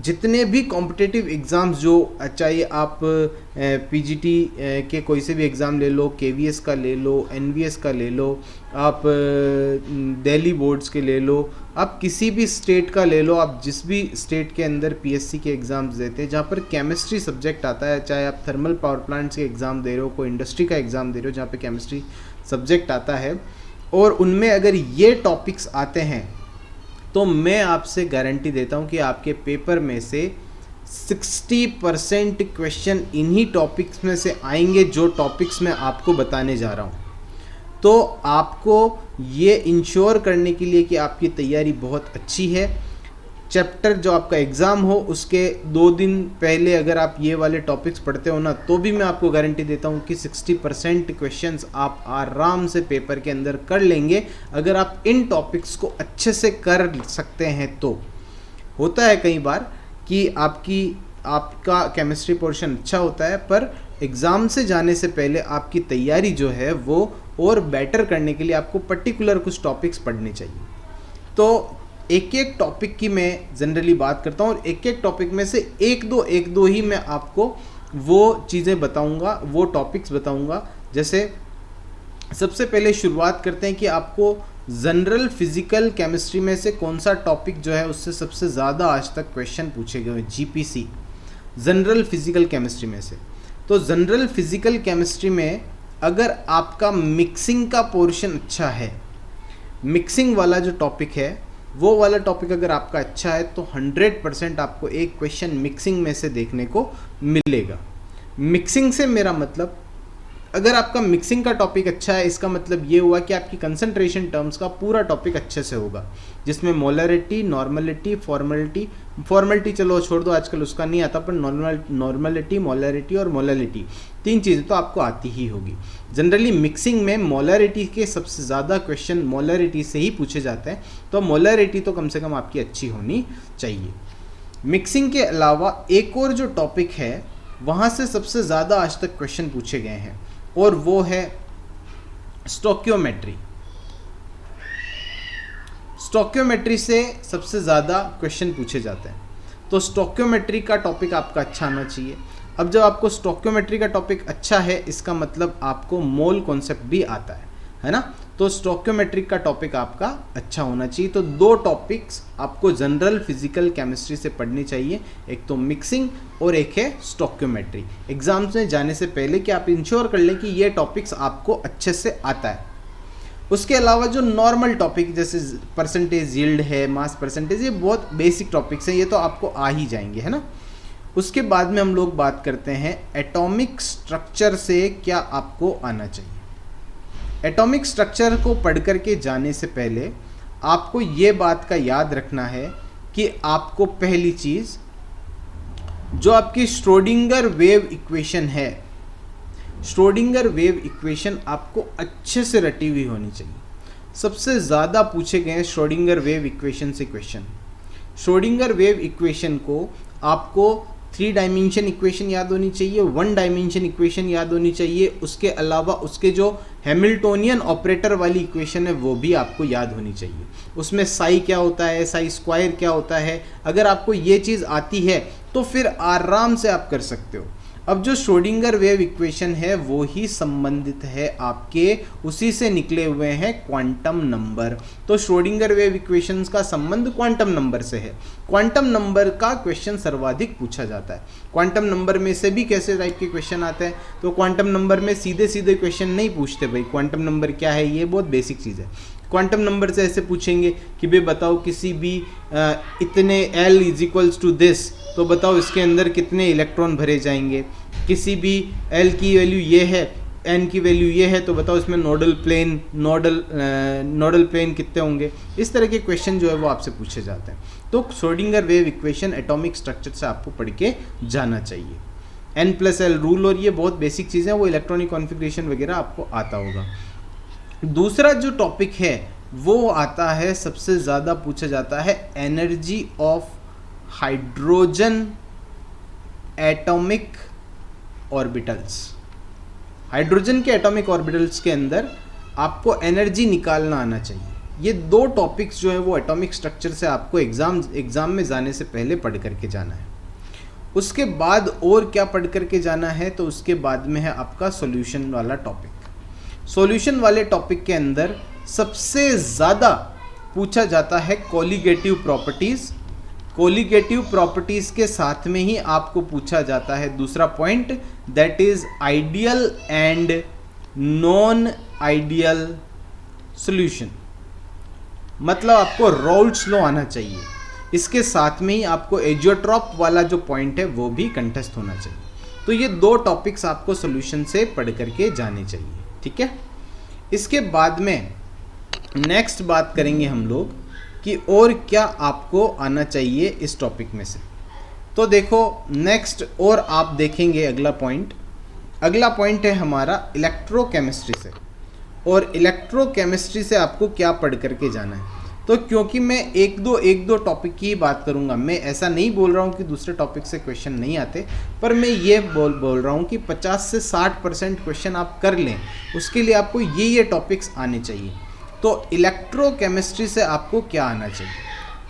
जितने भी competitive exams जो चाहे आप पीजीटी के कोई से भी एग्ज़ाम ले लो, केवीएस का ले लो, एनवीएस का ले लो, आप दिल्ली बोर्ड्स के ले लो, आप किसी भी स्टेट का ले लो, आप जिस भी स्टेट के अंदर पीएससी के एग्ज़ाम्स देते हैं जहाँ पर केमिस्ट्री सब्जेक्ट आता है, चाहे आप थर्मल पावर प्लांट्स के एग्ज़ाम दे रहे हो, कोई इंडस्ट्री का एग्ज़ाम दे रहे हो जहाँ पे केमिस्ट्री सब्जेक्ट आता है, और उनमें अगर ये टॉपिक्स आते हैं तो मैं आपसे गारंटी देता हूं कि आपके पेपर में से 60% क्वेश्चन इन्हीं टॉपिक्स में से आएंगे जो टॉपिक्स मैं आपको बताने जा रहा हूं। तो आपको ये इंश्योर करने के लिए कि आपकी तैयारी बहुत अच्छी है, चैप्टर जो आपका एग्ज़ाम हो उसके 2 दिन पहले अगर आप ये वाले टॉपिक्स पढ़ते हो ना, तो भी मैं आपको गारंटी देता हूँ कि 60% क्वेश्चंस आप आराम से पेपर के अंदर कर लेंगे अगर आप इन टॉपिक्स को अच्छे से कर सकते हैं। तो होता है कई बार कि आपका केमिस्ट्री पोर्शन अच्छा होता है, पर एग्ज़ाम से जाने से पहले आपकी तैयारी जो है वो और बेटर करने के लिए आपको पर्टिकुलर कुछ टॉपिक्स पढ़ने चाहिए। तो एक एक टॉपिक की मैं जनरली बात करता हूँ और एक एक टॉपिक में से एक दो ही मैं आपको वो चीज़ें बताऊँगा, वो टॉपिक्स बताऊँगा। जैसे सबसे पहले शुरुआत करते हैं कि आपको जनरल फिजिकल केमिस्ट्री में से कौन सा टॉपिक जो है उससे सबसे ज़्यादा आज तक क्वेश्चन पूछे गए हैं, जीपीसी जनरल फिजिकल केमिस्ट्री में से। तो जनरल फिजिकल केमिस्ट्री में अगर आपका मिक्सिंग का पोर्शन अच्छा है, मिक्सिंग वाला जो टॉपिक है वो वाला टॉपिक अगर आपका अच्छा है तो 100% आपको एक क्वेश्चन मिक्सिंग में से देखने को मिलेगा। मिक्सिंग से मेरा मतलब, अगर आपका मिक्सिंग का टॉपिक अच्छा है इसका मतलब ये हुआ कि आपकी कंसंट्रेशन टर्म्स का पूरा टॉपिक अच्छे से होगा, जिसमें मोलरिटी, नॉर्मलिटी, फॉर्मेलिटी चलो छोड़ दो, आजकल उसका नहीं आता, पर नॉर्मलिटी, मोलरिटी और मोललिटी 3 चीज़ें तो आपको आती ही होगी। जनरली मिक्सिंग में मोलरिटी के सबसे ज़्यादा क्वेश्चन मोलरिटी से ही पूछे जाते हैं, तो मोलरिटी तो कम से कम आपकी अच्छी होनी चाहिए। मिक्सिंग के अलावा एक और जो टॉपिक है वहाँ से सबसे ज़्यादा आज तक क्वेश्चन पूछे गए हैं और वो है स्टोक्योमेट्री। स्टोक्योमेट्री से सबसे ज़्यादा क्वेश्चन पूछे जाते हैं, तो स्टोक्योमेट्री का टॉपिक आपका अच्छा आना चाहिए। अब जब आपको स्टोक्योमेट्री का टॉपिक अच्छा है इसका मतलब आपको मोल कॉन्सेप्ट भी आता है ना, तो स्टोक्योमेट्री का टॉपिक आपका अच्छा होना चाहिए। तो 2 टॉपिक्स आपको जनरल फिजिकल केमिस्ट्री से पढ़नी चाहिए, एक तो मिक्सिंग और एक है स्टोक्योमेट्री। एग्जाम्स में जाने से पहले कि आप इंश्योर कर लें कि ये टॉपिक्स आपको अच्छे से आता है। उसके अलावा जो नॉर्मल टॉपिक जैसे परसेंटेज यील्ड है, मास परसेंटेज, ये बहुत बेसिक टॉपिक्स हैं, ये तो आपको आ ही जाएंगे, है ना। उसके बाद में हम लोग बात करते हैं एटॉमिक स्ट्रक्चर से क्या आपको आना चाहिए। एटॉमिक स्ट्रक्चर को पढ़ करके जाने से पहले आपको ये बात का याद रखना है कि आपको पहली चीज़ जो आपकी श्रोडिंगर वेव इक्वेशन है, श्रोडिंगर वेव इक्वेशन आपको अच्छे से रटी हुई होनी चाहिए। सबसे ज़्यादा पूछे गए श्रोडिंगर वेव इक्वेशन से क्वेश्चन। श्रोडिंगर वेव इक्वेशन को आपको 3 डायमेंशन इक्वेशन याद होनी चाहिए, 1 डायमेंशन इक्वेशन याद होनी चाहिए, उसके अलावा उसके जो हैमिल्टोनियन ऑपरेटर वाली इक्वेशन है वो भी आपको याद होनी चाहिए। उसमें साई क्या होता है, साई स्क्वायर क्या होता है, अगर आपको ये चीज़ आती है तो फिर आराम से आप कर सकते हो। अब जो श्रोडिंगर वेव इक्वेशन है वो ही संबंधित है आपके, उसी से निकले हुए हैं क्वांटम नंबर। तो श्रोडिंगर वेव इक्वेशंस का संबंध क्वांटम नंबर से है। क्वांटम नंबर का क्वेश्चन सर्वाधिक पूछा जाता है। क्वांटम नंबर में से भी कैसे टाइप के क्वेश्चन आते हैं, तो क्वांटम नंबर में सीधे सीधे क्वेश्चन नहीं पूछते भाई, क्वांटम नंबर क्या है, ये बहुत बेसिक चीज़ है। क्वांटम नंबर से ऐसे पूछेंगे कि भाई बताओ किसी भी इतने L = दिस, तो बताओ इसके अंदर कितने इलेक्ट्रॉन भरे जाएंगे। किसी भी L की वैल्यू ये है, N की वैल्यू ये है, तो बताओ इसमें नोडल प्लेन कितने होंगे। इस तरह के क्वेश्चन जो है वो आपसे पूछे जाते हैं। तो Schrodinger wave equation atomic structure से आपको पढ़ के जाना चाहिए। N+L रूल, और ये बहुत बेसिक चीज़ें हैं, वो इलेक्ट्रॉनिक कॉन्फ़िगरेशन वगैरह आपको आता होगा। दूसरा जो टॉपिक है वो आता है, सबसे ज़्यादा पूछा जाता है energy of hydrogen atomic orbitals. Hydrogen के एटॉमिक ऑर्बिटल्स के अंदर आपको एनर्जी निकालना आना चाहिए। ये 2 टॉपिक्स जो है वो एटॉमिक स्ट्रक्चर से आपको एग्ज़ाम में जाने से पहले पढ़ करके जाना है। उसके बाद और क्या पढ़ करके जाना है, तो उसके बाद में है आपका सॉल्यूशन वाला टॉपिक। सॉल्यूशन वाले टॉपिक के अंदर सबसे ज़्यादा पूछा जाता है कोलिगेटिव प्रॉपर्टीज़। कोलिगेटिव प्रॉपर्टीज़ के साथ में ही आपको पूछा जाता है दूसरा point, that is ideal and non ideal solution. मतलब आपको राउल्ट्स लॉ आना चाहिए। इसके साथ में ही आपको एजियोट्रॉप वाला जो पॉइंट है वो भी कंठस्थ होना चाहिए। तो ये 2 टॉपिक्स आपको सॉल्यूशन से पढ़ करके जाने चाहिए, ठीक है। इसके बाद में नेक्स्ट बात करेंगे हम लोग कि और क्या आपको आना चाहिए इस टॉपिक में से। तो देखो नेक्स्ट और आप देखेंगे अगला पॉइंट है हमारा इलेक्ट्रोकेमिस्ट्री से। और इलेक्ट्रोकेमिस्ट्री से आपको क्या पढ़ करके जाना है। तो क्योंकि मैं एक दो टॉपिक की ही बात करूंगा, मैं ऐसा नहीं बोल रहा हूं कि दूसरे टॉपिक से क्वेश्चन नहीं आते, पर मैं ये बोल रहा हूं कि 50 से 60% क्वेश्चन आप कर लें, उसके लिए आपको ये टॉपिक्स आने चाहिए। तो इलेक्ट्रोकेमिस्ट्री से आपको क्या आना चाहिए।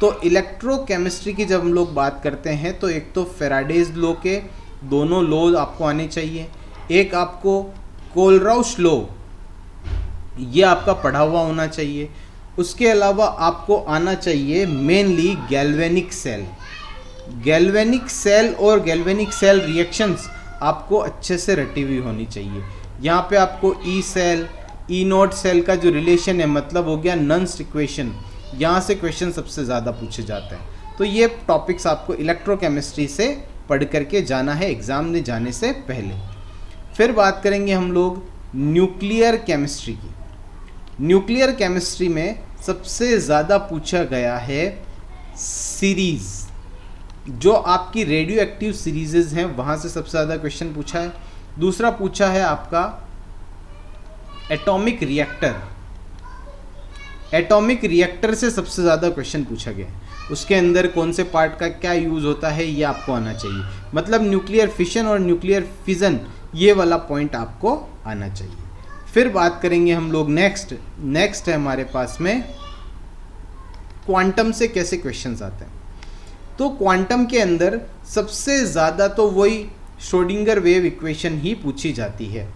तो इलेक्ट्रोकेमिस्ट्री की जब हम लोग बात करते हैं तो एक तो फेराडेज लॉ के दोनों लॉ आपको आने चाहिए, एक आपको कोलराउश लॉ ये आपका पढ़ा हुआ होना चाहिए। उसके अलावा आपको आना चाहिए मेनली गैल्वेनिक सेल और गैल्वेनिक सेल रिएक्शंस आपको अच्छे से रटी हुई होनी चाहिए। यहाँ पे आपको E cell E naught cell का जो रिलेशन है, मतलब हो गया नन्स इक्वेशन, यहाँ से क्वेश्चन सबसे ज़्यादा पूछे जाते हैं। तो ये टॉपिक्स आपको इलेक्ट्रोकेमिस्ट्री से पढ़ करके जाना है एग्ज़ाम में जाने से पहले। फिर बात करेंगे हम लोग न्यूक्लियर केमिस्ट्री की। न्यूक्लियर केमिस्ट्री में सबसे ज़्यादा पूछा गया है सीरीज़, जो आपकी रेडियो एक्टिव सीरीज़ हैं वहाँ से सबसे ज़्यादा क्वेश्चन पूछा है। दूसरा पूछा है आपका एटॉमिक रिएक्टर से सबसे ज़्यादा क्वेश्चन पूछा गया है। उसके अंदर कौन से पार्ट का क्या यूज़ होता है ये आपको आना चाहिए। मतलब न्यूक्लियर फिशन और न्यूक्लियर फिजन ये वाला पॉइंट आपको आना चाहिए। फिर बात करेंगे हम लोग नेक्स्ट है हमारे पास में क्वांटम से कैसे क्वेश्चंस आते हैं। तो क्वांटम के अंदर सबसे ज़्यादा तो वही श्रोडिंगर वेव इक्वेशन ही पूछी जाती है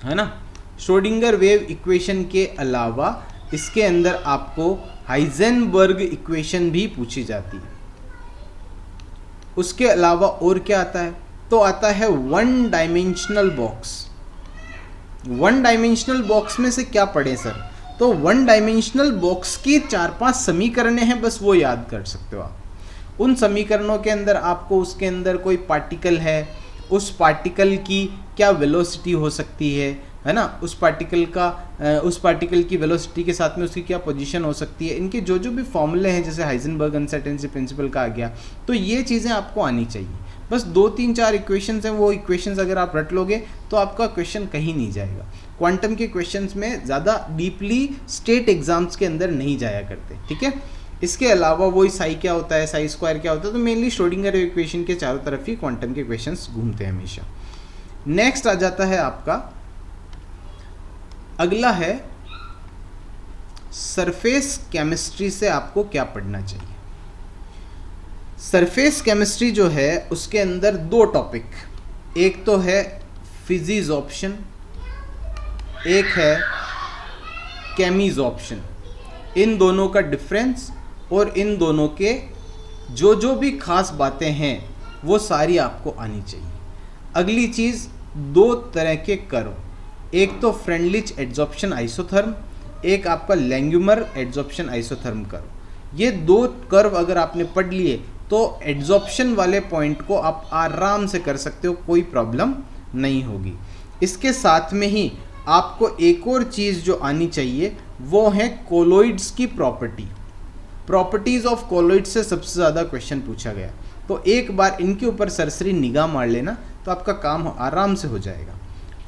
ना। श्रोडिंगर वेव इक्वेशन के अलावा इसके अंदर आपको हाइजेनबर्ग इक्वेशन भी पूछी जाती है। उसके अलावा और क्या आता है, तो आता है वन डायमेंशनल बॉक्स में से क्या पढ़े सर। तो वन डायमेंशनल बॉक्स की 4-5 समीकरणें हैं, बस वो याद कर सकते हो आप। उन समीकरणों के अंदर आपको उसके अंदर कोई पार्टिकल है, उस पार्टिकल की क्या वेलोसिटी हो सकती है ना, उस पार्टिकल की वेलोसिटी के साथ में उसकी क्या पोजीशन हो सकती है, इनके जो भी फॉर्मूले हैं, जैसे हाइजेनबर्ग अनसर्टेनिटी प्रिंसिपल का आ गया, तो ये चीज़ें आपको आनी चाहिए। बस 2-3-4 इक्वेशंस हैं, वो इक्वेशंस अगर आप रट लोगे तो आपका क्वेश्चन कहीं नहीं जाएगा। क्वांटम के क्वेश्चंस में ज़्यादा डीपली स्टेट एग्जाम्स के अंदर नहीं जाया करते, ठीक है। इसके अलावा वही साई क्या होता है, साई स्क्वायर क्या होता है, तो मेनली श्रोडिंगर इक्वेशन के चारों तरफ ही क्वांटम के क्वेश्चंस घूमते हैं हमेशा। नेक्स्ट आ जाता है आपका, अगला है सरफेस केमिस्ट्री से आपको क्या पढ़ना चाहिए। सरफेस केमिस्ट्री जो है उसके अंदर 2 टॉपिक, एक तो है फिजिजॉर्प्शन, एक है केमिजॉर्प्शन। इन दोनों का डिफरेंस और इन दोनों के जो भी खास बातें हैं वो सारी आपको आनी चाहिए। अगली चीज़, 2 तरह के कर्व, एक तो फ्रेंडलिच एड्जॉर्प्शन आइसोथर्म, एक आपका लैंगुमर एड्जॉर्प्शन आइसोथर्म कर्व। ये 2 कर्व अगर आपने पढ़ लिए तो एड्जॉर्प्शन वाले पॉइंट को आप आराम से कर सकते हो, कोई प्रॉब्लम नहीं होगी। इसके साथ में ही आपको एक और चीज़ जो आनी चाहिए वो है कोलोइड्स की प्रॉपर्टीज़ ऑफ कोलोइड से सबसे ज़्यादा क्वेश्चन पूछा गया। तो एक बार इनके ऊपर सरसरी निगाह मार लेना तो आपका काम आराम से हो जाएगा।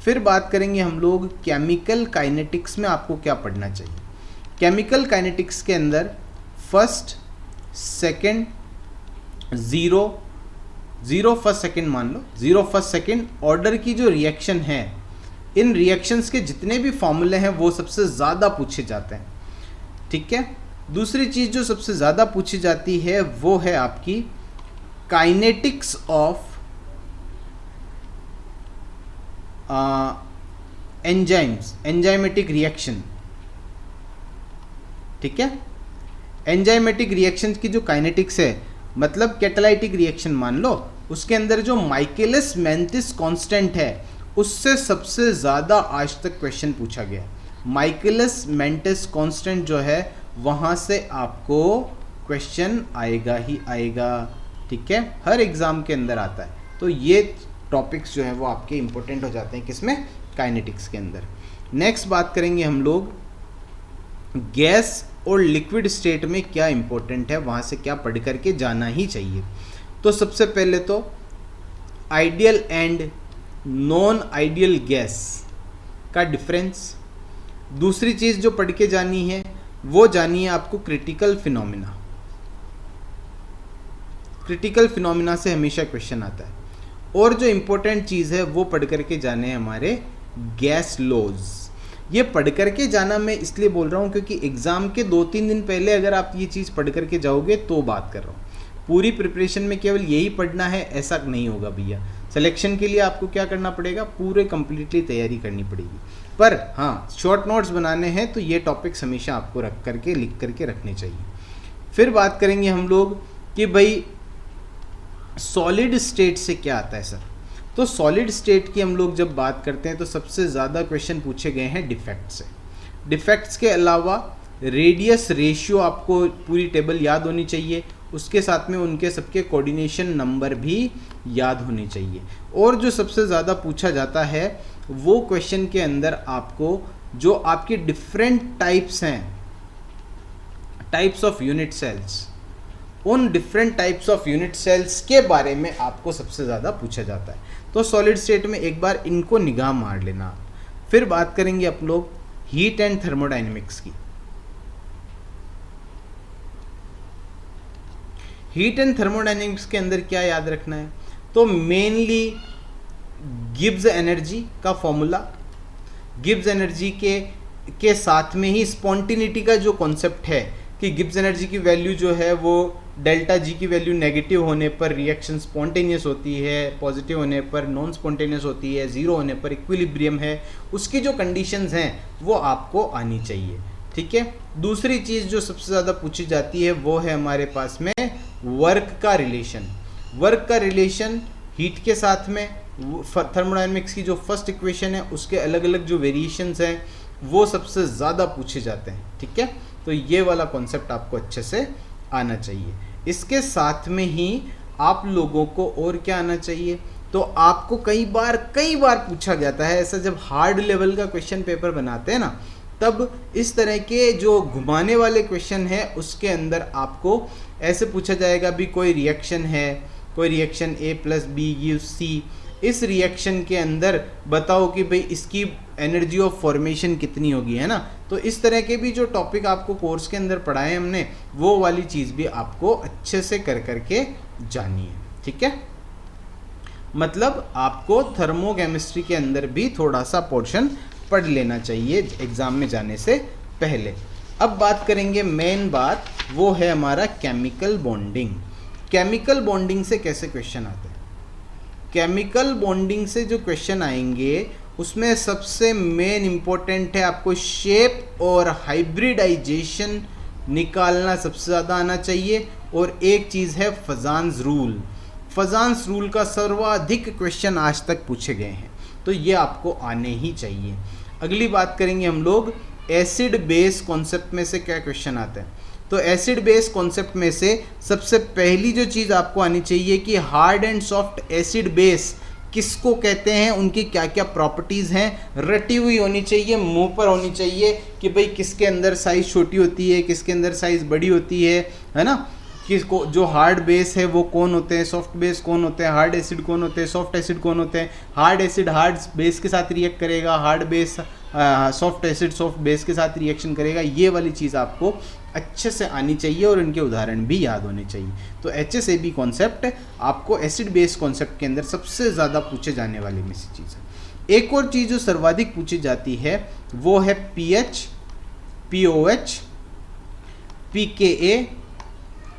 फिर बात करेंगे हम लोग केमिकल काइनेटिक्स में आपको क्या पढ़ना चाहिए। केमिकल काइनेटिक्स के अंदर first second zero first second मान लो, 0 फर्स्ट सेकंड ऑर्डर की जो रिएक्शन है, इन रिएक्शंस के जितने भी फॉर्मूले हैं वो सबसे ज़्यादा पूछे जाते हैं। ठीक है। दूसरी चीज जो सबसे ज्यादा पूछी जाती है वो है आपकी kinetics of enzymes, enzymatic reaction. ठीक है, एंजाइमेटिक रिएक्शन की जो काइनेटिक्स है, मतलब कैटालाइटिक रिएक्शन मान लो, उसके अंदर जो माइकेलिस मेंटिस कांस्टेंट है उससे सबसे ज़्यादा आज तक क्वेश्चन पूछा गया। माइकेलिस मेंटिस कांस्टेंट जो है वहाँ से आपको क्वेश्चन आएगा ही आएगा। ठीक है, हर एग्ज़ाम के अंदर आता है। तो ये टॉपिक्स जो है वो आपके इंपॉर्टेंट हो जाते हैं किसमें, काइनेटिक्स के अंदर। नेक्स्ट बात करेंगे हम लोग गैस और लिक्विड स्टेट में क्या इंपॉर्टेंट है, वहाँ से क्या पढ़ करके जाना ही चाहिए। तो सबसे पहले तो ideal and non ideal gas का डिफरेंस। दूसरी चीज़ जो पढ़ के जानी है वो जानिए आपको क्रिटिकल फिनोमिना। क्रिटिकल फिनोमिना से हमेशा क्वेश्चन आता है। और जो इम्पोर्टेंट चीज़ है वो पढ़ करके जाने हैं हमारे गैस लॉज। ये पढ़ करके जाना मैं इसलिए बोल रहा हूँ क्योंकि एग्ज़ाम के 2-3 दिन पहले अगर आप ये चीज़ पढ़ करके जाओगे तो बात कर रहा हूँ। पूरी प्रिपरेशन में केवल यही पढ़ना है ऐसा नहीं होगा भैया। सिलेक्शन के लिए आपको क्या करना पड़ेगा, पूरे कंप्लीटली तैयारी करनी पड़ेगी। पर हाँ, शॉर्ट नोट्स बनाने हैं तो ये टॉपिक्स हमेशा आपको रख करके लिख करके रखने चाहिए। फिर बात करेंगे हम लोग कि भाई सॉलिड स्टेट से क्या आता है सर। तो सॉलिड स्टेट की हम लोग जब बात करते हैं तो सबसे ज़्यादा क्वेश्चन पूछे गए हैं डिफेक्ट से। डिफेक्ट्स के अलावा रेडियस रेशियो आपको पूरी टेबल याद होनी चाहिए, उसके साथ में उनके सबके कोऑर्डिनेशन नंबर भी याद होने चाहिए। और जो सबसे ज़्यादा पूछा जाता है वो क्वेश्चन के अंदर आपको जो आपके डिफरेंट टाइप्स हैं, टाइप्स ऑफ यूनिट सेल्स, उन different types of unit cells के बारे में आपको सबसे ज़्यादा पूछा जाता है। तो सॉलिड स्टेट में एक बार इनको निगाह मार लेना। फिर बात करेंगे आप लोग हीट एंड थर्मोडायनेमिक्स की। हीट एंड थर्मोडायनेमिक्स के अंदर क्या याद रखना है, तो मेनली गिब्स एनर्जी का फॉर्मूला, गिब्स एनर्जी के साथ में ही स्पॉन्टिनिटी का जो कॉन्सेप्ट है कि गिब्स एनर्जी की वैल्यू जो है वो डेल्टा जी की वैल्यू नेगेटिव होने पर रिएक्शन स्पॉन्टेनियस होती है, पॉजिटिव होने पर नॉन स्पॉन्टेनियस होती है, ज़ीरो होने पर इक्विलिब्रियम है, उसकी जो कंडीशंस हैं वो आपको आनी चाहिए। ठीक है। दूसरी चीज़ जो सबसे ज़्यादा पूछी जाती है वो है हमारे पास में वर्क का रिलेशन। वर्क का रिलेशन हीट के साथ में थर्मोडायनेमिक्स की जो फर्स्ट इक्वेशन है उसके अलग अलग जो वेरिएशंस हैं वो सबसे ज़्यादा पूछे जाते हैं। ठीक है, तो ये वाला कॉन्सेप्ट आपको अच्छे से आना चाहिए। इसके साथ में ही आप लोगों को और क्या आना चाहिए, तो आपको कई बार पूछा जाता है ऐसा, जब हार्ड लेवल का क्वेश्चन पेपर बनाते हैं ना तब इस तरह के जो घुमाने वाले क्वेश्चन है उसके अंदर आपको ऐसे पूछा जाएगा भी कोई रिएक्शन है, कोई रिएक्शन A+B गिव्स C, इस रिएक्शन के अंदर बताओ कि भाई इसकी एनर्जी ऑफ फॉर्मेशन कितनी होगी, है ना। तो इस तरह के भी जो टॉपिक आपको कोर्स के अंदर पढ़ाए हमने वो वाली चीज़ भी आपको अच्छे से कर करके जानी है। ठीक है, मतलब आपको थर्मोकेमिस्ट्री के अंदर भी थोड़ा सा पोर्शन पढ़ लेना चाहिए एग्ज़ाम में जाने से पहले। अब बात करेंगे मेन बात, वो है हमारा केमिकल बॉन्डिंग। केमिकल बॉन्डिंग से कैसे क्वेश्चन आते हैं। केमिकल बॉन्डिंग से जो क्वेश्चन आएंगे उसमें सबसे मेन इंपॉर्टेंट है आपको शेप और हाइब्रिडाइजेशन निकालना सबसे ज़्यादा आना चाहिए। और एक चीज़ है फजान्स रूल। फजान्स रूल का सर्वाधिक क्वेश्चन आज तक पूछे गए हैं, तो ये आपको आने ही चाहिए। अगली बात करेंगे हम लोग एसिड बेस कॉन्सेप्ट में से क्या क्वेश्चन आते हैं। तो एसिड बेस कॉन्सेप्ट में से सबसे पहली जो चीज़ आपको आनी चाहिए कि hard and soft acid base किसको कहते हैं, उनकी क्या क्या प्रॉपर्टीज़ हैं, रटी हुई होनी चाहिए, मुंह पर होनी चाहिए कि भाई किसके अंदर साइज़ छोटी होती है, किसके अंदर साइज़ बड़ी होती है ना। किसको जो हार्ड बेस है वो कौन होते हैं, सॉफ्ट बेस कौन होते हैं, हार्ड एसिड कौन होते हैं, सॉफ्ट एसिड कौन होते हैं। हार्ड एसिड हार्ड बेस के साथ रिएक्ट करेगा, hard base soft acid soft base के साथ रिएक्शन करेगा। ये वाली चीज़ आपको अच्छे से आनी चाहिए और इनके उदाहरण भी याद होने चाहिए। तो HSAB कॉन्सेप्ट आपको एसिड बेस कॉन्सेप्ट के अंदर सबसे ज़्यादा पूछे जाने वाली में से चीज़ है। एक और चीज़ जो सर्वाधिक पूछी जाती है वो है pH, POH pKa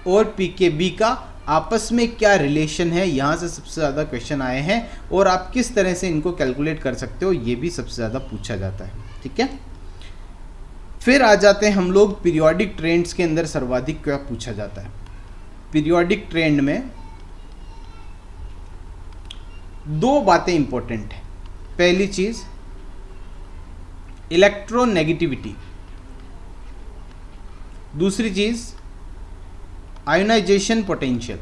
और pKb का आपस में क्या रिलेशन है, यहाँ से सबसे ज़्यादा क्वेश्चन आए हैं और आप किस तरह से इनको कैलकुलेट कर सकते हो ये भी सबसे ज़्यादा पूछा जाता है। ठीक है, फिर आ जाते हैं हम लोग पीरियोडिक ट्रेंड्स के अंदर सर्वाधिक क्या पूछा जाता है। पीरियोडिक ट्रेंड में दो बातें इंपॉर्टेंट है। पहली चीज इलेक्ट्रोनेगेटिविटी, दूसरी चीज आयोनाइजेशन पोटेंशियल।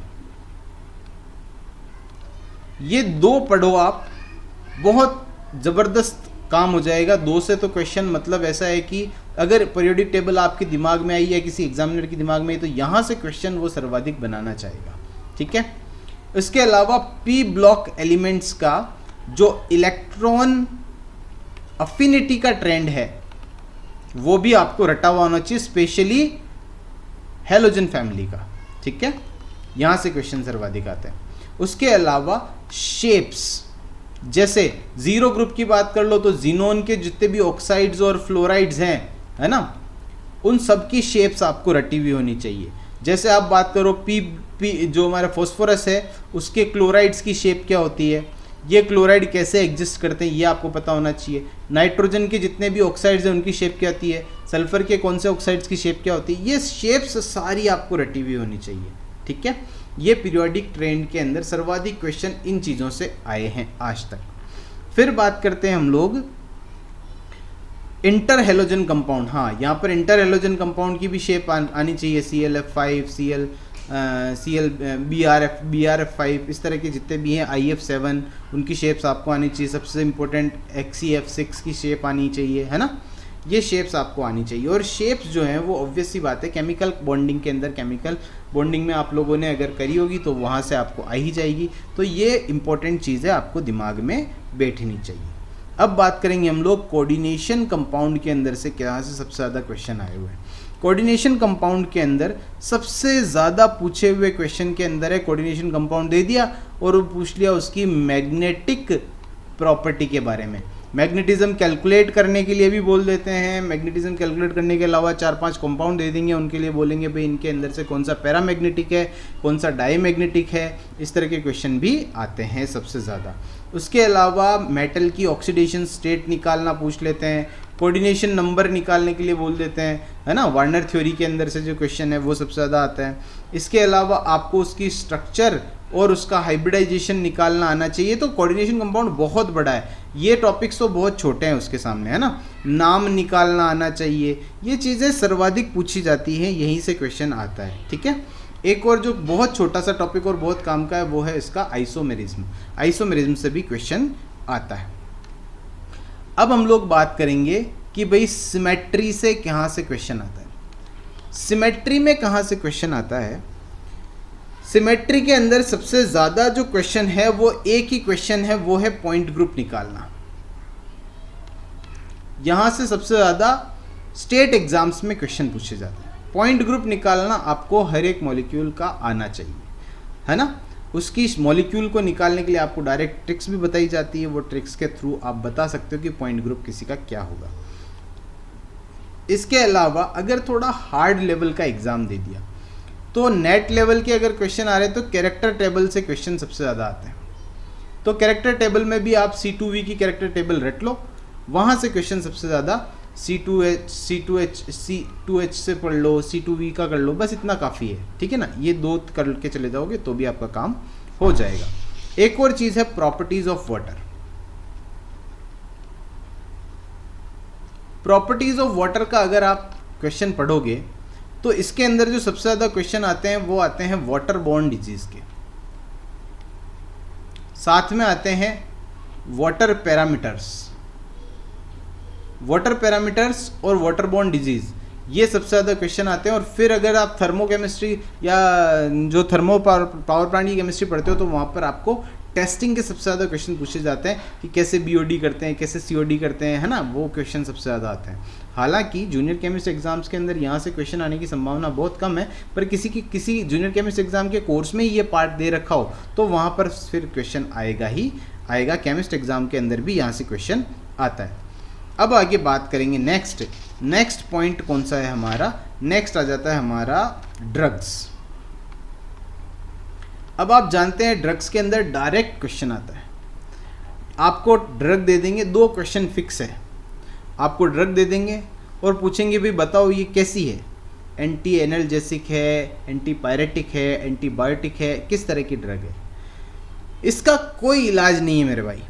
ये दो पढ़ो आप, बहुत जबरदस्त काम हो जाएगा। दो से तो क्वेश्चन मतलब ऐसा है कि अगर पीरियोडिक टेबल आपके दिमाग में आई या किसी एग्जामिनर के दिमाग में आई तो यहाँ से क्वेश्चन वो सर्वाधिक बनाना चाहेगा। ठीक है, इसके अलावा पी ब्लॉक एलिमेंट्स का जो इलेक्ट्रॉन अफिनिटी का ट्रेंड है वो भी आपको रटा हुआ होना चाहिए, स्पेशली हैलोजन फैमिली का। ठीक है, यहाँ से क्वेश्चन सर्वाधिक आते हैं। उसके अलावा शेप्स, जैसे जीरो ग्रुप की बात कर लो तो जीनोन के जितने भी ऑक्साइड्स और फ्लोराइड्स हैं, है ना, उन सब की शेप्स आपको रटी हुई होनी चाहिए। जैसे आप बात करो पी जो हमारा फॉस्फोरस है उसके क्लोराइड्स की शेप क्या होती है, ये क्लोराइड कैसे एग्जिस्ट करते हैं ये आपको पता होना चाहिए। नाइट्रोजन के जितने भी ऑक्साइड्स हैं उनकी शेप क्या होती है, सल्फर के कौन से ऑक्साइड्स की शेप क्या होती है, ये शेप्स सारी आपको रटी हुई होनी चाहिए। ठीक है, ये पीरियोडिक ट्रेंड के अंदर सर्वाधिक क्वेश्चन इन चीज़ों से आए हैं आज तक। फिर बात करते हैं हम लोग इंटर हेलोजन कंपाउंड। हाँ, यहाँ पर इंटर हेलोजन कंपाउंड की भी शेप आनी चाहिए, ClF5, Cl BrF5, इस तरह के जितने भी हैं IF7 उनकी शेप्स आपको आनी चाहिए। सबसे इम्पोर्टेंट XeF6 की शेप आनी चाहिए, है ना, ये शेप्स आपको आनी चाहिए। और शेप्स जो हैं वो ऑब्वियस सी बात है केमिकल बॉन्डिंग के अंदर, केमिकल बॉन्डिंग में आप लोगों ने अगर करी होगी तो वहाँ से आपको आ ही जाएगी। तो ये इंपॉर्टेंट चीज़ है, आपको दिमाग में बैठनी चाहिए। अब बात करेंगे हम लोग कोऑर्डिनेशन कंपाउंड के अंदर से क्या से सबसे ज़्यादा क्वेश्चन आए हुए हैं। कोऑर्डिनेशन कंपाउंड के अंदर सबसे ज़्यादा पूछे हुए क्वेश्चन के अंदर है, कोऑर्डिनेशन कंपाउंड दे दिया और वो पूछ लिया उसकी मैग्नेटिक प्रॉपर्टी के बारे में। मैग्नेटिज्म कैलकुलेट करने के लिए भी बोल देते हैं। मैग्नेटिज्म कैलकुलेट करने के अलावा 4-5 कंपाउंड दे देंगे, उनके लिए बोलेंगे भाई इनके अंदर से कौन सा पैरामैग्नेटिक है, कौन सा डाईमैग्नेटिक है। इस तरह के क्वेश्चन भी आते हैं सबसे ज़्यादा। उसके अलावा मेटल की ऑक्सीडेशन स्टेट निकालना पूछ लेते हैं, कोऑर्डिनेशन नंबर निकालने के लिए बोल देते हैं, है ना, वार्नर थ्योरी के अंदर से जो क्वेश्चन है वो सबसे ज़्यादा आता है। इसके अलावा आपको उसकी स्ट्रक्चर और उसका हाइब्रिडाइजेशन निकालना आना चाहिए। तो कोऑर्डिनेशन कंपाउंड बहुत बड़ा है, ये टॉपिक्स तो बहुत छोटे हैं उसके सामने, है ना। नाम निकालना आना चाहिए, ये चीज़ें सर्वाधिक पूछी जाती हैं, यहीं से क्वेश्चन आता है। ठीक है, एक और जो बहुत छोटा सा टॉपिक और बहुत काम का है वो है इसका आइसोमेरिज्म। आइसोमेरिज्म से भी क्वेश्चन आता है। अब हम लोग बात करेंगे कि भाई सिमेट्री से कहाँ से क्वेश्चन आता है। सिमेट्री में कहाँ से क्वेश्चन आता है? सिमेट्री के अंदर सबसे ज़्यादा जो क्वेश्चन है वो एक ही क्वेश्चन है, वो है पॉइंट ग्रुप निकालना। यहाँ से सबसे ज़्यादा स्टेट एग्जाम्स में क्वेश्चन पूछे जाते हैं। पॉइंट ग्रुप निकालना आपको हर एक मॉलिक्यूल का आना चाहिए, है ना। उसकी मॉलिक्यूल को निकालने के लिए आपको डायरेक्ट ट्रिक्स भी बताई जाती है, वो ट्रिक्स के थ्रू आप बता सकते हो कि पॉइंट ग्रुप किसी का क्या होगा। इसके अलावा अगर थोड़ा हार्ड लेवल का एग्जाम दे दिया तो नेट लेवल के अगर क्वेश्चन आ रहे हैं तो कैरेक्टर टेबल से क्वेश्चन सबसे ज़्यादा आते हैं। तो कैरेक्टर टेबल में भी आप C2V की कैरेक्टर टेबल रट लो, वहाँ से क्वेश्चन सबसे ज़्यादा C2H से पढ़ लो, C2V का कर लो, बस इतना काफ़ी है। ठीक है ना, ये दो करके चले जाओगे तो भी आपका काम हो जाएगा। एक और चीज़ है properties of water. Properties of water का अगर आप क्वेश्चन पढ़ोगे तो इसके अंदर जो सबसे ज़्यादा क्वेश्चन आते हैं वो आते हैं वाटर बॉर्न डिजीज़ के, साथ में आते हैं वाटर पैरामीटर्स। वाटर पैरामीटर्स और वाटर बॉर्न डिजीज़ ये सबसे ज़्यादा क्वेश्चन आते हैं। और फिर अगर आप थर्मोकेमिस्ट्री या जो थर्मो पावर प्लांट की केमिस्ट्री पढ़ते हो तो वहाँ पर आपको टेस्टिंग के सबसे ज़्यादा क्वेश्चन पूछे जाते हैं कि कैसे BOD करते हैं, कैसे COD करते हैं, है ना, वो क्वेश्चन सबसे ज़्यादा आते हैं। हालांकि जूनियर केमिस्ट एग्जाम्स के अंदर यहाँ से क्वेश्चन आने की संभावना बहुत कम है, पर किसी जूनियर केमिस्ट एग्जाम के कोर्स में ही ये पार्ट दे रखा हो तो वहाँ पर फिर क्वेश्चन आएगा ही आएगा। केमिस्ट एग्जाम के अंदर भी यहाँ से क्वेश्चन आता है। अब आगे बात करेंगे नेक्स्ट पॉइंट कौन सा है हमारा, नेक्स्ट आ जाता है हमारा ड्रग्स। अब आप जानते हैं ड्रग्स के अंदर डायरेक्ट क्वेश्चन आता है, आपको ड्रग दे देंगे, 2 क्वेश्चन फिक्स है, आपको ड्रग दे देंगे और पूछेंगे भी बताओ ये कैसी है, एंटी एनाल्जेसिक है, एंटी पायरेटिक है, एंटीबायोटिक है, किस तरह की ड्रग है। इसका कोई इलाज नहीं है मेरे भाई,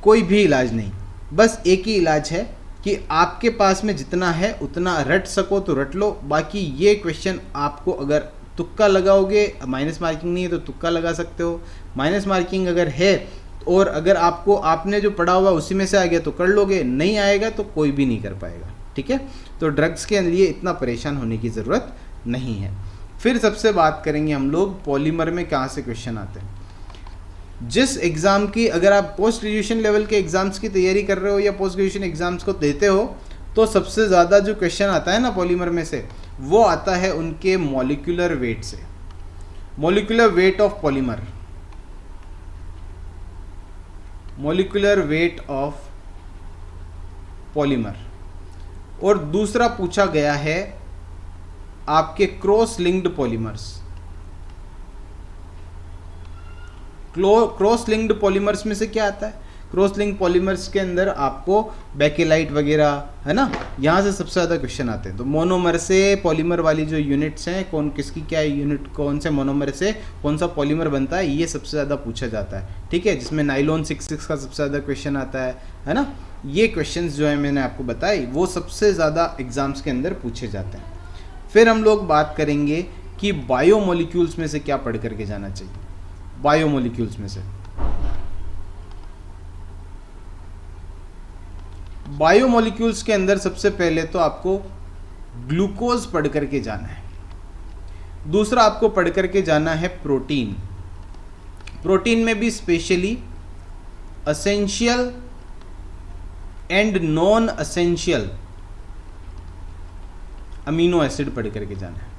कोई भी इलाज नहीं, बस एक ही इलाज है कि आपके पास में जितना है उतना रट सको तो रट लो। बाकी ये क्वेश्चन आपको अगर तुक्का लगाओगे, माइनस मार्किंग नहीं है तो तुक्का लगा सकते हो, माइनस मार्किंग अगर है और अगर आपको आपने जो पढ़ा हुआ उसी में से आ गया तो कर लोगे, नहीं आएगा तो कोई भी नहीं कर पाएगा, ठीक है। तो ड्रग्स के लिए इतना परेशान होने की ज़रूरत नहीं है। फिर सबसे बात करेंगे हम लोग पॉलीमर में कहाँ से क्वेश्चन आते हैं। जिस एग्ज़ाम की, अगर आप पोस्ट ग्रेजुएशन लेवल के एग्ज़ाम्स की तैयारी कर रहे हो या पोस्ट ग्रेजुएशन एग्ज़ाम्स को देते हो, तो सबसे ज़्यादा जो क्वेश्चन आता है ना पॉलीमर में से, वो आता है उनके मॉलिक्यूलर वेट से, molecular weight of polymer, molecular weight of polymer. और दूसरा पूछा गया है आपके cross linked polymers. Cross linked polymers में से क्या आता है, क्रॉस लिंक पॉलीमर्स के अंदर आपको बेकेलाइट वगैरह है ना, यहाँ से सबसे ज़्यादा क्वेश्चन आते हैं। तो मोनोमर से पॉलीमर वाली जो यूनिट्स हैं, कौन किसकी क्या यूनिट, कौन से मोनोमर से कौन सा पॉलीमर बनता है, ये सबसे ज़्यादा पूछा जाता है, ठीक है। जिसमें नाइलॉन 66 का सबसे ज़्यादा क्वेश्चन आता है ना। ये क्वेश्चंस जो है मैंने आपको बताई वो सबसे ज़्यादा एग्जाम्स के अंदर पूछे जाते हैं। फिर हम लोग बात करेंगे कि बायोमोलिक्यूल्स में से क्या पढ़ करके जाना चाहिए। बायोमोलिक्यूल्स में से बायोमोलिक्यूल्स के अंदर सबसे पहले तो आपको ग्लूकोज पढ़ करके जाना है, दूसरा आपको पढ़ करके जाना है प्रोटीन। प्रोटीन में भी specially essential and non essential amino acid पढ़ करके जाना है।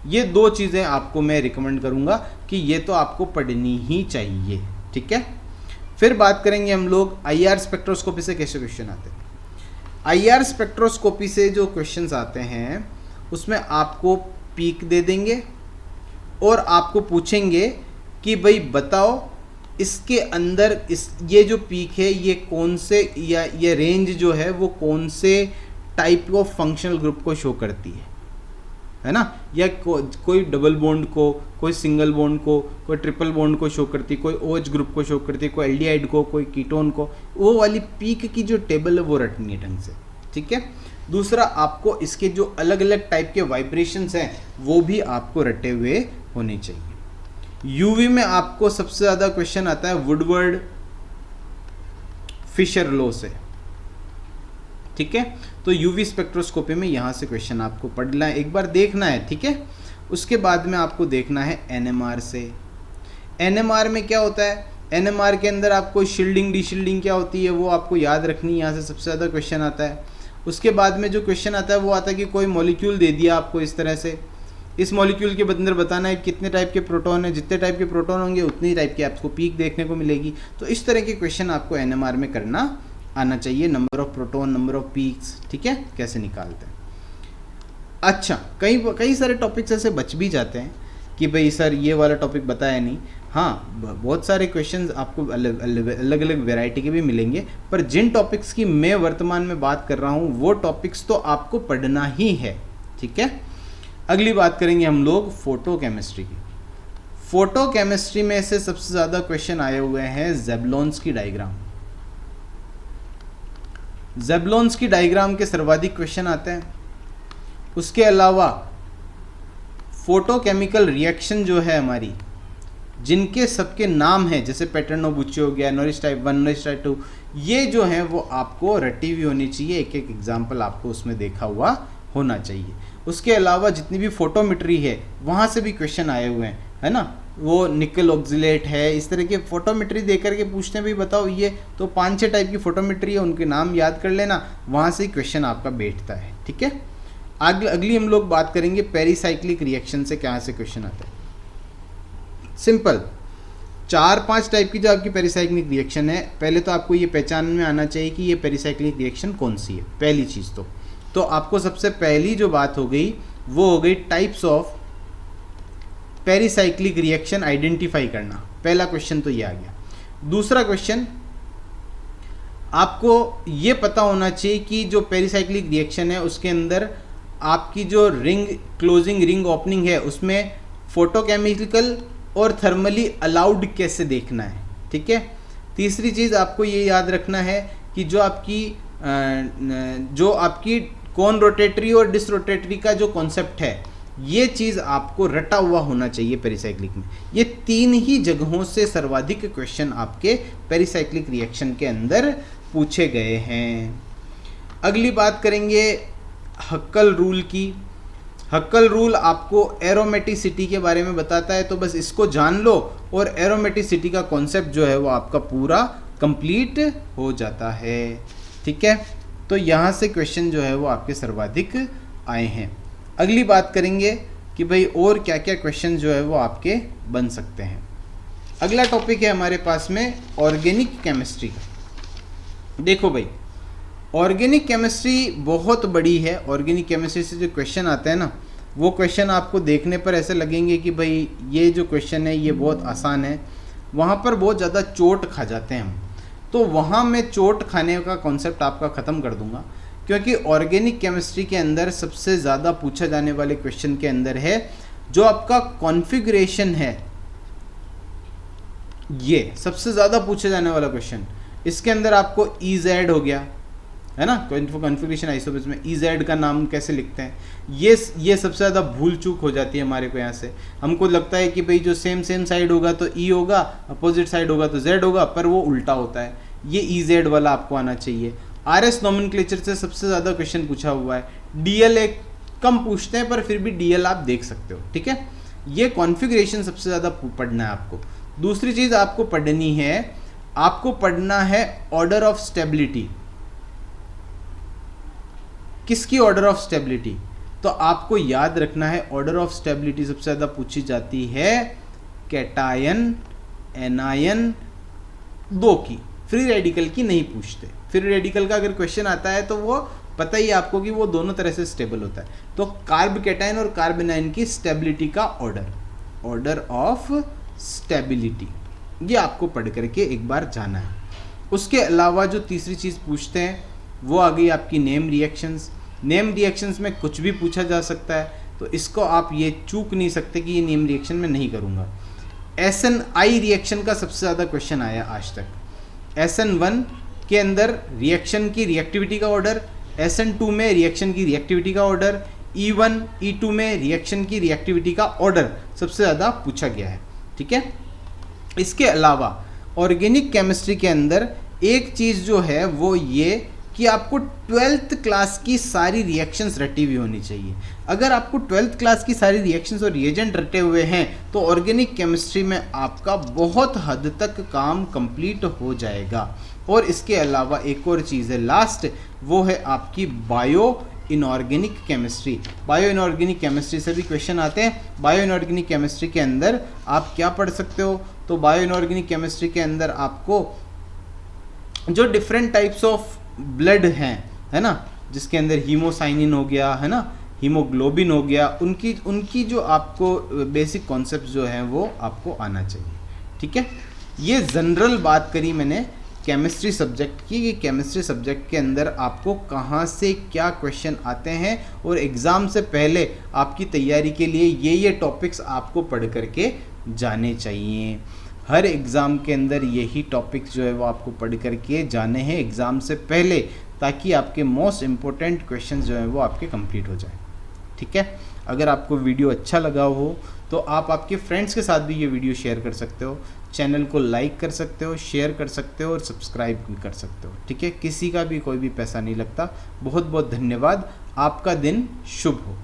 ये 2 चीज़ें आपको मैं रिकमेंड करूंगा कि ये तो आपको पढ़नी ही चाहिए, ठीक है। फिर बात करेंगे हम लोग आईआर स्पेक्ट्रोस्कोपी से कैसे क्वेश्चन आते हैं। आईआर स्पेक्ट्रोस्कोपी से जो क्वेश्चंस आते हैं उसमें आपको पीक दे देंगे और आपको पूछेंगे कि भाई बताओ इसके अंदर ये जो पीक है ये कौन से, या ये रेंज जो है वो कौन से टाइप ऑफ फंक्शनल ग्रुप को शो करती है ना, या कोई डबल बॉन्ड को, कोई सिंगल बॉन्ड को, कोई ट्रिपल बॉन्ड को शो करती, कोई ओएच ग्रुप को शो करती, कोई एल्डिहाइड को, कोई कीटोन को। वो वाली पीक की जो टेबल है वो रटनी है ढंग से, ठीक है। दूसरा आपको इसके जो अलग अलग टाइप के वाइब्रेशंस हैं वो भी आपको रटे हुए होने चाहिए। यूवी में आपको सबसे ज़्यादा क्वेश्चन आता है वुडवर्ड फिशर लॉ से, ठीक है। तो यूवी स्पेक्ट्रोस्कोपी में यहाँ से क्वेश्चन आपको पढ़ना है, एक बार देखना है, ठीक है। उसके बाद में आपको देखना है एनएमआर से। एनएमआर में क्या होता है, एनएमआर के अंदर आपको शील्डिंग डीशील्डिंग क्या होती है वो आपको याद रखनी है, यहाँ से सबसे ज़्यादा क्वेश्चन आता है। उसके बाद में जो क्वेश्चन आता है वो आता है कि कोई मॉलिक्यूल दे दिया आपको इस तरह से, इस मॉलिक्यूल के अंदर बताना है कितने टाइप के प्रोटॉन है, जितने टाइप के प्रोटॉन होंगे उतनी टाइप की आपको पीक देखने को मिलेगी। तो इस तरह के क्वेश्चन आपको एनएमआर में करना आना चाहिए, number of proton, number of peaks, ठीक है, कैसे निकालते हैं। अच्छा, कई सारे टॉपिक्स ऐसे बच भी जाते हैं कि भाई सर ये वाला टॉपिक बताया नहीं। हाँ, बहुत सारे क्वेश्चंस आपको अलग अलग वैरायटी के भी मिलेंगे, पर जिन टॉपिक्स की मैं वर्तमान में बात कर रहा हूँ वो टॉपिक्स तो आपको पढ़ना ही है, ठीक है। अगली बात करेंगे हम लोग फोटो केमिस्ट्री की। फोटो केमिस्ट्री में से सबसे ज़्यादा क्वेश्चन आए हुए हैं ज़ेबलोन्स की डायग्राम। ज़ेबलोन्स की डायग्राम के सर्वाधिक क्वेश्चन आते हैं। उसके अलावा फोटोकेमिकल रिएक्शन जो है हमारी, जिनके सबके नाम हैं, जैसे पैटर्नोबुची हो गया, नॉरिस टाइप 1, नॉरिस टाइप 2, ये जो हैं वो आपको रटी हुई होनी चाहिए, एक एक एग्जाम्पल आपको उसमें देखा हुआ होना चाहिए। उसके अलावा जितनी भी फोटोमेट्री है वहाँ से भी क्वेश्चन आए हुए हैं, है ना, वो निकल ऑक्जिलेट है, इस तरह के फोटोमेट्री दे करके पूछते हैं भी बताओ ये तो 5-6 टाइप की फोटोमेट्री है, उनके नाम याद कर लेना, वहाँ से ही क्वेश्चन आपका बैठता है, ठीक है। अगली हम लोग बात करेंगे पेरीसाइक्लिक रिएक्शन से कहाँ से क्वेश्चन आता है। सिंपल, 4-5 टाइप की जो आपकी पेरिसाइक्लिक रिएक्शन है, पहले तो आपको ये पहचान में आना चाहिए कि ये पेरिसाइक्लिक रिएक्शन कौन सी है, पहली चीज़। तो आपको सबसे पहली जो बात हो गई वो हो गई types of pericyclic reaction identify करना। पहला क्वेश्चन तो ये आ गया। दूसरा क्वेश्चन, आपको ये पता होना चाहिए कि जो पेरिसाइक्लिक रिएक्शन है उसके अंदर आपकी जो रिंग क्लोजिंग रिंग ओपनिंग है उसमें फोटोकेमिकल और थर्मली अलाउड कैसे देखना है, ठीक है। तीसरी चीज़ आपको ये याद रखना है कि जो आपकी कॉन रोटेटरी और डिसरोटेटरी का जो कॉन्सेप्ट है, ये चीज़ आपको रटा हुआ होना चाहिए पेरिसाइक्लिक में। ये 3 ही जगहों से सर्वाधिक क्वेश्चन आपके पेरिसाइक्लिक रिएक्शन के अंदर पूछे गए हैं। अगली बात करेंगे हक्कल रूल की। हक्कल रूल आपको एरोमेटिसिटी के बारे में बताता है, तो बस इसको जान लो और एरोमेटिसिटी का कॉन्सेप्ट जो है वो आपका पूरा कंप्लीट हो जाता है, ठीक है। तो यहाँ से क्वेश्चन जो है वो आपके सर्वाधिक आए हैं। अगली बात करेंगे कि भाई और क्या क्या क्वेश्चन जो है वो आपके बन सकते हैं। अगला टॉपिक है हमारे पास में ऑर्गेनिक केमिस्ट्री का। देखो भाई, ऑर्गेनिक केमिस्ट्री बहुत बड़ी है। ऑर्गेनिक केमिस्ट्री से जो क्वेश्चन आते हैं ना, वो क्वेश्चन आपको देखने पर ऐसे लगेंगे कि भाई ये जो क्वेश्चन है ये बहुत आसान है, वहाँ पर बहुत ज़्यादा चोट खा जाते हैं हम। तो वहाँ मैं चोट खाने का कॉन्सेप्ट आपका ख़त्म कर दूंगा, क्योंकि ऑर्गेनिक केमिस्ट्री के अंदर सबसे ज़्यादा पूछा जाने वाले क्वेश्चन के अंदर है जो आपका कॉन्फ़िगरेशन है, ये सबसे ज़्यादा पूछा जाने वाला क्वेश्चन। इसके अंदर आपको EZ हो गया, है ना, कॉन्फ़िगरेशन आइसोमर्स में EZ का नाम कैसे लिखते हैं, ये सबसे ज़्यादा भूल चूक हो जाती है हमारे को। यहाँ से हमको लगता है कि भाई जो सेम साइड होगा तो E होगा, अपोजिट साइड होगा तो Z होगा, पर वो उल्टा होता है। ये EZ वाला आपको आना चाहिए। RS नॉमेनक्लेचर से सबसे ज़्यादा क्वेश्चन पूछा हुआ है। DL एक कम पूछते हैं, पर फिर भी DL आप देख सकते हो, ठीक है। ये कॉन्फ़िगरेशन सबसे ज़्यादा पढ़ना है आपको। दूसरी चीज़ आपको पढ़नी है, आपको पढ़ना है ऑर्डर ऑफ स्टेबिलिटी। किसकी ऑर्डर ऑफ स्टेबिलिटी? तो आपको याद रखना है ऑर्डर ऑफ स्टेबिलिटी सबसे ज़्यादा पूछी जाती है कैटायन, एनायन, 2 की। फ्री रेडिकल की नहीं पूछते। फ्री रेडिकल का अगर क्वेश्चन आता है तो वो पता ही आपको कि वो दोनों तरह से स्टेबल होता है। तो कार्ब कैटायन और कार्ब एनायन की स्टेबिलिटी का ऑर्डर ऑफ स्टेबिलिटी, ये आपको पढ़ करके एक बार जाना है। उसके अलावा जो तीसरी चीज़ पूछते हैं वो आ गई आपकी नेम रिएक्शंस। नेम रिएक्शंस में कुछ भी पूछा जा सकता है, तो इसको आप ये चूक नहीं सकते कि ये नेम रिएक्शन में नहीं करूँगा। SN1 रिएक्शन का सबसे ज़्यादा क्वेश्चन आया आज तक। SN1 के अंदर रिएक्शन की रिएक्टिविटी का ऑर्डर, SN2 में रिएक्शन की रिएक्टिविटी का ऑर्डर, E1 E2 में रिएक्शन की रिएक्टिविटी का ऑर्डर सबसे ज़्यादा पूछा गया है, ठीक है। इसके अलावा ऑर्गेनिक केमिस्ट्री के अंदर एक चीज़ जो है वो ये कि आपको 12th क्लास की सारी रिएक्शंस रटी हुई होनी चाहिए। अगर आपको 12th क्लास की सारी रिएक्शंस और रिएजेंट रटे हुए हैं तो ऑर्गेनिक केमिस्ट्री में आपका बहुत हद तक काम कंप्लीट हो जाएगा। और इसके अलावा एक और चीज़ है लास्ट, वो है आपकी bio inorganic chemistry. Bio inorganic chemistry से भी क्वेश्चन आते हैं। बायो इनऑर्गेनिक केमिस्ट्री के अंदर आप क्या पढ़ सकते हो? तो बायो इनऑर्गेनिक केमिस्ट्री के अंदर आपको जो डिफरेंट टाइप्स ऑफ ब्लड हैं, है ना, जिसके अंदर हीमोसाइनिन हो गया, है ना, हीमोग्लोबिन हो गया, उनकी जो आपको बेसिक कॉन्सेप्ट जो हैं वो आपको आना चाहिए, ठीक है। ये जनरल बात करी मैंने केमिस्ट्री सब्जेक्ट की कि केमिस्ट्री सब्जेक्ट के अंदर आपको कहाँ से क्या क्वेश्चन आते हैं, और एग्ज़ाम से पहले आपकी तैयारी के लिए ये टॉपिक्स आपको पढ़ करके जाने चाहिए। हर एग्ज़ाम के अंदर यही टॉपिक्स जो है वो आपको पढ़ करके जाने हैं एग्ज़ाम से पहले, ताकि आपके मोस्ट इम्पोर्टेंट क्वेश्चंस जो हैं वो आपके कंप्लीट हो जाए, ठीक है। अगर आपको वीडियो अच्छा लगा हो तो आप आपके फ्रेंड्स के साथ भी ये वीडियो शेयर कर सकते हो, चैनल को लाइक कर सकते हो, शेयर कर सकते हो और सब्सक्राइब भी कर सकते हो, ठीक है। किसी का भी कोई भी पैसा नहीं लगता। बहुत बहुत धन्यवाद। आपका दिन शुभ हो।